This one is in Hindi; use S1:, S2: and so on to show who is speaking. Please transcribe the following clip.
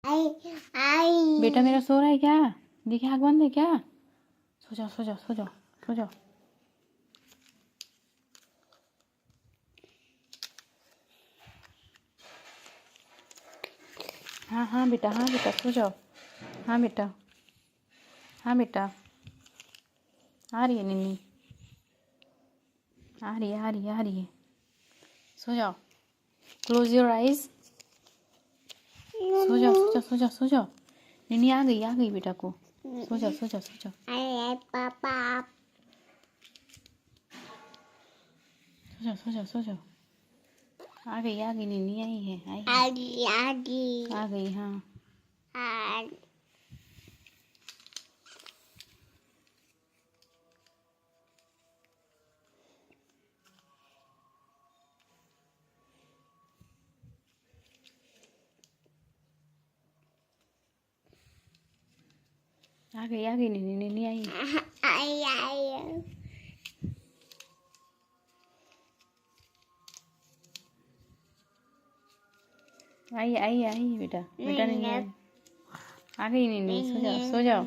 S1: बेटा मेरा सो रहा है क्या? देखिए आँख बंद है क्या? सो जाओ सो जाओ सो जाओ सो जाओ। हाँ बेटा सो जाओ। हाँ बेटा आ रही है निन्नी, आ रही है। सो जाओ, क्लोज योर आइज। सो जाओ। निन्नी आ गई बेटा को। सो जाओ।
S2: पापा
S1: सो जाओ। आ गई निन्नी आई है। आ गई हाँ। आ गई निन्नी आई। आई बेटा निन्नी आई। आ गई निन्नी, सो जाओ।